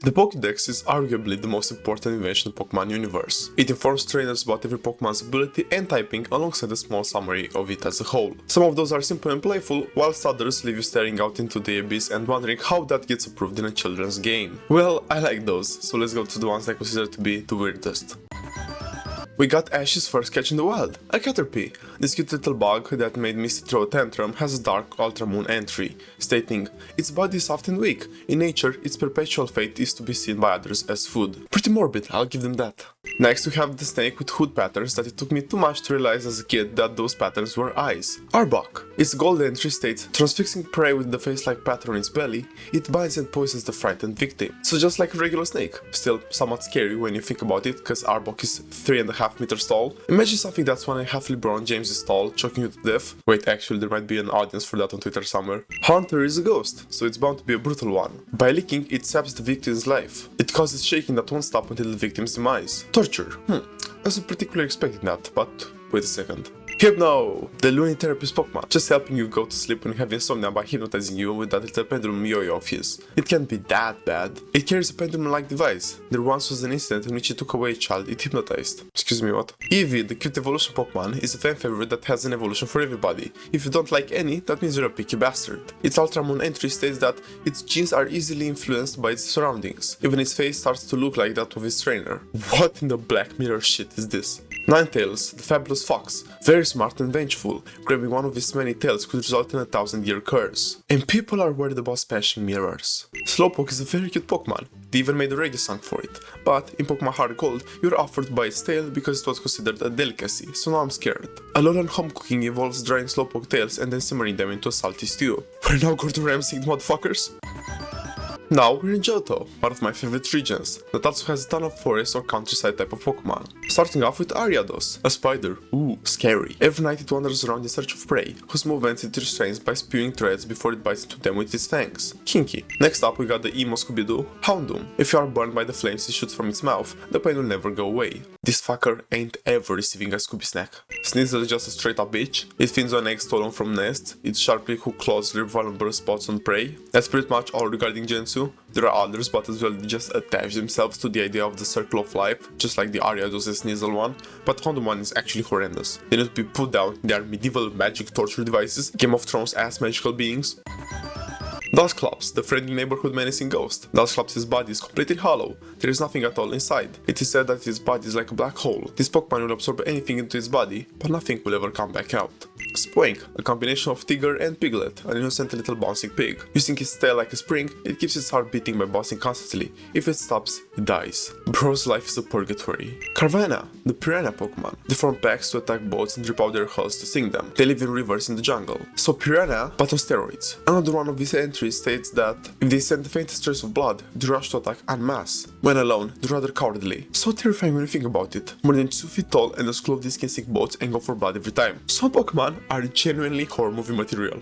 The Pokedex is arguably the most important invention in the Pokemon universe. It informs trainers about every Pokemon's ability and typing alongside a small summary of it as a whole. Some of those are simple and playful, whilst others leave you staring out into the abyss and wondering how that gets approved in a children's game. Well, I like those, so let's go to the ones I consider to be the weirdest. We got Ash's first catch in the wild, a Caterpie. This cute little bug that made Misty throw a tantrum has a dark ultramoon entry, stating, "Its body is soft and weak. In nature, its perpetual fate is to be seen by others as food." Pretty morbid, I'll give them that. Next we have the snake with hood patterns that it took me too much to realize as a kid that those patterns were eyes. Arbok. Its gold entry states, transfixing prey with the face-like pattern on its belly, it binds and poisons the frightened victim. So just like a regular snake, still somewhat scary when you think about it, cause Arbok is 3.5 meters tall. Imagine something that's 1.5 LeBron James tall, choking you to death. Wait, actually there might be an audience for that on Twitter somewhere. Hunter is a ghost, so it's bound to be a brutal one. By licking, it saps the victim's life. It causes shaking that won't stop until the victim's demise. Torture. I wasn't particularly expecting that, but wait a second. Hypno! The Loony Therapist Pokemon, just helping you go to sleep when you have insomnia by hypnotizing you with that little pendulum yo-yo of his. It can't be that bad. It carries a pendulum-like device. There once was an incident in which it took away a child it hypnotized. Excuse me, what? Eevee, the cute evolution Pokemon, is a fan favorite that has an evolution for everybody. If you don't like any, that means you're a picky bastard. Its Ultramoon entry states that its genes are easily influenced by its surroundings. Even its face starts to look like that of its trainer. What in the Black Mirror shit is this? Ninetales, the fabulous fox, very smart and vengeful, grabbing one of its many tails could result in a 1000-year curse. And people are worried about smashing mirrors. Slowpoke is a very cute Pokemon, they even made a reggae song for it, but in Pokemon Heart Gold, you're offered by its tail because it was considered a delicacy, so now I'm scared. Alola and home cooking involves drying Slowpoke tails and then simmering them into a salty stew. We're now Gordon Ramsay, motherfuckers! Now we're in Johto, one of my favorite regions, that also has a ton of forest or countryside type of Pokemon. Starting off with Ariados, a spider, ooh, scary. Every night it wanders around in search of prey, whose movements it restrains by spewing threads before it bites into them with its fangs. Kinky. Next up we got the emo Scooby-Doo, Houndoom. If you are burned by the flames it shoots from its mouth, the pain will never go away. This fucker ain't ever receiving a Scooby snack. Sneasel is just a straight up bitch. It feeds on eggs stolen from nests, its sharply hooked claws leave vulnerable spots on prey. That's pretty much all regarding Gensu. There are others, but as well they just attach themselves to the idea of the circle of life, just like the Ariados and Sneasel one, but Houndoom one is actually horrendous. They need to be put down, they are medieval magic torture devices, Game of Thrones ass magical beings. Dusclops, the friendly neighborhood menacing ghost. Dusclops' body is completely hollow, there is nothing at all inside. It is said that its body is like a black hole. This Pokemon will absorb anything into its body, but nothing will ever come back out. Spoink, a combination of Tiger and Piglet, an innocent little bouncing pig. Using its tail like a spring, it keeps its heart beating by bouncing constantly. If it stops, it dies. Bro's life is a purgatory. Carvanha, the piranha Pokemon. They form packs to attack boats and rip out their hulls to sink them. They live in rivers in the jungle. So piranha, but on steroids. Another one of these entries states that if they send the faintest trace of blood, they rush to attack en masse. When alone, they're rather cowardly. So terrifying when you think about it. More than 2 feet tall and the school of these can sink boats and go for blood every time. Some Pokemon are genuinely horror movie material.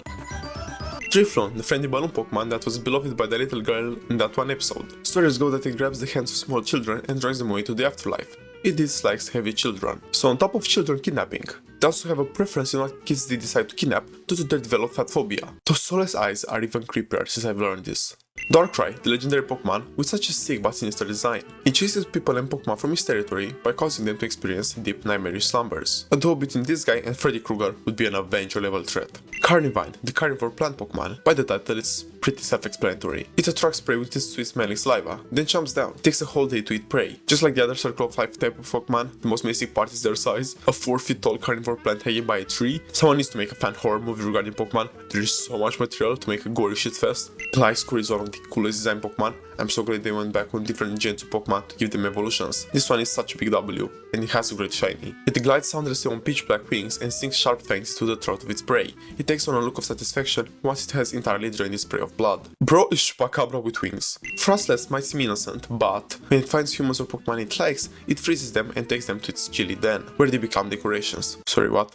Drifloon, the friendly balloon Pokemon that was beloved by the little girl in that one episode. Stories go that it grabs the hands of small children and drags them away to the afterlife. It dislikes heavy children. So on top of children kidnapping, they also have a preference in what kids they decide to kidnap due to their developed fat phobia. Those soulless eyes are even creepier since I've learned this. Darkrai, the legendary Pokemon with such a sick but sinister design. It chases people and Pokemon from his territory by causing them to experience deep nightmarish slumbers. A duel between this guy and Freddy Krueger would be an Avenger level threat. Carnivine, the carnivore plant Pokemon. By the title it's pretty self-explanatory. It attracts prey with its sweet smelling saliva, then jumps down. It takes a whole day to eat prey. Just like the other Circle of Life type of Pokemon, the most basic part is their size. A 4 feet tall carnivore plant hanging by a tree. Someone needs to make a fan horror movie regarding Pokemon. There is so much material to make a gory shitfest. Gliscor is one of the coolest design Pokemon. I'm so glad they went back on different Gen 2 Pokemon to give them evolutions. This one is such a big W, and it has a great shiny. It glides soundlessly on pitch black wings and sinks sharp fangs to the throat of its prey. It takes on a look of satisfaction once it has entirely drained its prey of blood. Bro is Chupacabra with wings. Frostless might seem innocent, but when it finds humans or Pokemon it likes, it freezes them and takes them to its chilly den, where they become decorations. Sorry, what?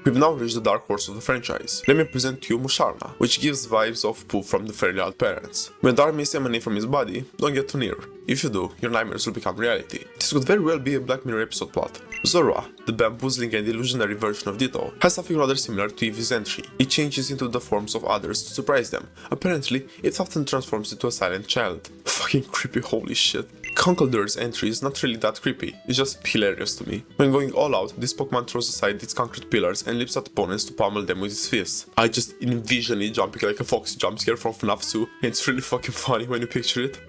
we've now reached the dark horse of the franchise. Let me present to you Musharna, which gives vibes of Pooh from the Fairly Odd Parents. When dark mists emanate from his body, don't get too near. If you do, your nightmares will become reality. This could very well be a Black Mirror episode plot. Zorua, the bamboozling and illusionary version of Ditto, has something rather similar to Eevee's entry. It changes into the forms of others to surprise them. Apparently, it often transforms into a silent child. Fucking creepy, holy shit. Conkeldurr's entry is not really that creepy, it's just hilarious to me. When going all out, this Pokemon throws aside its concrete pillars and leaps at opponents to pummel them with its fists. I just envision it jumping like a foxy jumpscare from FNAF 2, and it's really fucking funny when you picture it.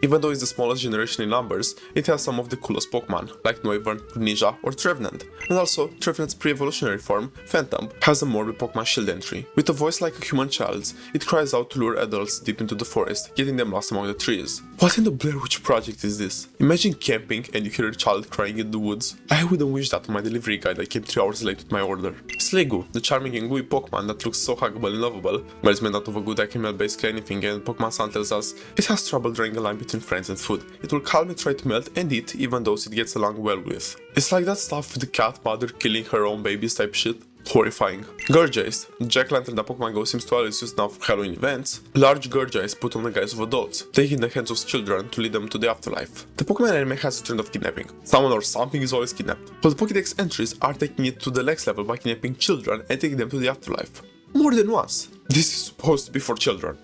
Even though it's the smallest generation in numbers, it has some of the coolest Pokemon, like Noivern, Ninja, or Trevenant. And also, Trevenant's pre-evolutionary form, Phantom, has a morbid Pokemon Shield entry. With a voice like a human child's, it cries out to lure adults deep into the forest, getting them lost among the trees. What in the Blair Witch Project is this? Imagine camping and you hear a child crying in the woods. I wouldn't wish that on my delivery guy that came 3 hours late with my order. Sliggoo, the charming and gooey Pokemon that looks so huggable and lovable, but is made out of a good Akimel basically anything, and Pokemon Sun tells us it has trouble drawing a line between friends and food. It will calmly try to melt and eat even those it gets along well with. It's like that stuff with the cat mother killing her own babies type shit. Horrifying. Gurgeist, the jack-lantern that Pokemon Go seems to always use now for Halloween events. Large Gurgeist put on the guise of adults, taking the hands of children to lead them to the afterlife. The Pokemon anime has a trend of kidnapping. Someone or something is always kidnapped. But the Pokedex entries are taking it to the next level by kidnapping children and taking them to the afterlife. More than once. This is supposed to be for children.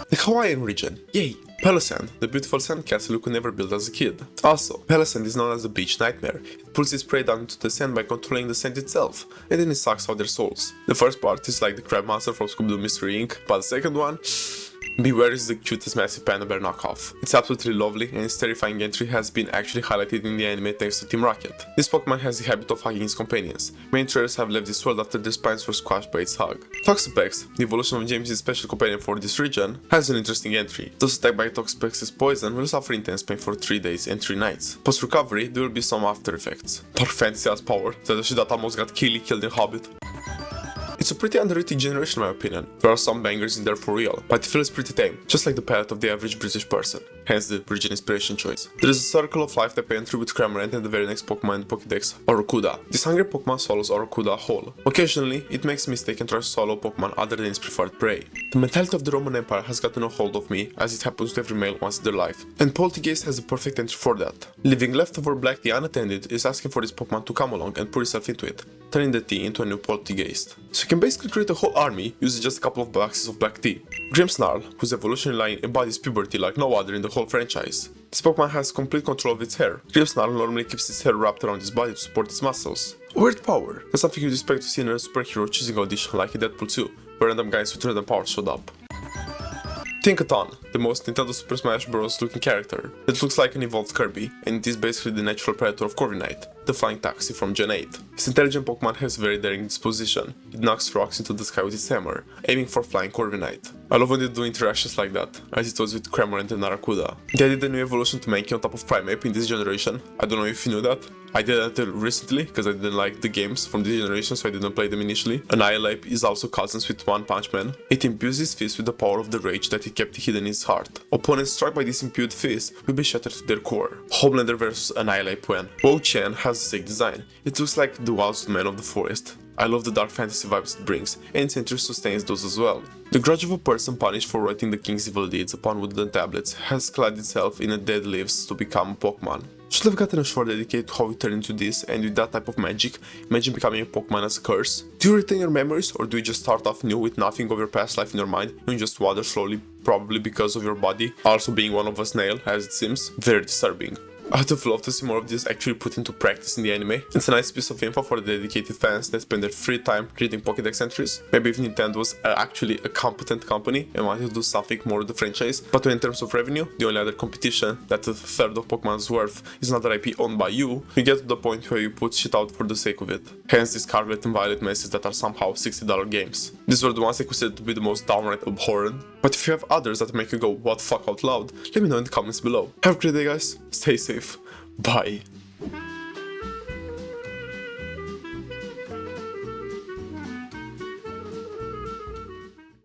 The Hawaiian region. Yay! Pelasand, the beautiful sandcastle you could never build as a kid. Also, Pelasand is known as a beach nightmare. It pulls its prey down into the sand by controlling the sand itself, and then it sucks out their souls. The first part is like the crab monster from Scooby-Doo Mystery Inc., but the second one... Beware is the cutest massive panda bear knockoff. It's absolutely lovely, and its terrifying entry has been actually highlighted in the anime thanks to Team Rocket. This Pokemon has the habit of hugging its companions. Many trainers have left this world after their spines were squashed by its hug. Toxapex, the evolution of James' special companion for this region, has an interesting entry. Those attacked by Toxapex's poison will suffer intense pain for 3 days and 3 nights. Post-recovery, there will be some after effects. Dark Fantasy has power, the shit that almost got killed in Hobbit. It's a pretty underrated generation in my opinion. There are some bangers in there for real, but it feels pretty tame, just like the palate of the average British person. Hence the Virgin Inspiration choice. There is a Circle of Life type entry with Cramorant and the very next Pokemon in the Pokedex, Orokuda. This hungry Pokemon swallows Orokuda whole. Occasionally, it makes a mistake and tries to swallow Pokemon other than its preferred prey. The mentality of the Roman Empire has gotten a hold of me, as it happens to every male once in their life. And Poltergeist has a perfect entry for that. Leaving leftover black tea unattended is asking for this Pokemon to come along and pour yourself into it, turning the tea into a new Poltergeist. So you can basically create a whole army using just a couple of boxes of black tea. Grimmsnarl, whose evolutionary line embodies puberty like no other in the whole franchise. This Pokemon has complete control of its hair. Grimmsnarl normally keeps its hair wrapped around its body to support its muscles. Weird power. That's something you'd expect to see in a superhero choosing audition like in Deadpool 2, where random guys with random powers showed up. Tinkaton, the most Nintendo Super Smash Bros. Looking character. It looks like an evolved Kirby, and it is basically the natural predator of Corviknight, the flying taxi from Gen 8. This intelligent Pokemon has a very daring disposition. It knocks rocks into the sky with its hammer, aiming for flying Corviknight. I love when they do interactions like that, as it was with Cramorant and Aracuda. They added a new evolution to Mankey on top of Primeape in this generation. I don't know if you knew that. I did that recently, because I didn't like the games from this generation, so I didn't play them initially. Annihilate is also cousins with One Punch Man. It imbues his fist with the power of the rage that it kept hidden in his heart. Opponents struck by this imbued fist will be shattered to their core. Homelander vs Annihilate when Wo-Chen has a sick design. It looks like the wild man of the forest. I love the dark fantasy vibes it brings, and its entry sustains those as well. The grudge of a person punished for writing the king's evil deeds upon wooden tablets has clad itself in a dead leaves to become a Pokemon. Should have gotten a short dedicated to how you turn into this, and with that type of magic, imagine becoming a Pokemon as a curse. Do you retain your memories, or do you just start off new with nothing of your past life in your mind, and you just wander slowly, probably because of your body also being one of a snail, as it seems? Very disturbing. I'd have loved to see more of this actually put into practice in the anime. It's a nice piece of info for the dedicated fans that spend their free time reading Pokédex entries. Maybe if Nintendo was actually a competent company and wanted to do something more with the franchise. But in terms of revenue, the only other competition that a third of Pokemon's worth is another IP owned by you get to the point where you put shit out for the sake of it. Hence the Scarlet and Violet messes that are somehow $60 games. These were the ones I consider to be the most downright abhorrent. But if you have others that make you go what the fuck out loud, let me know in the comments below. Have a great day guys, stay safe, bye.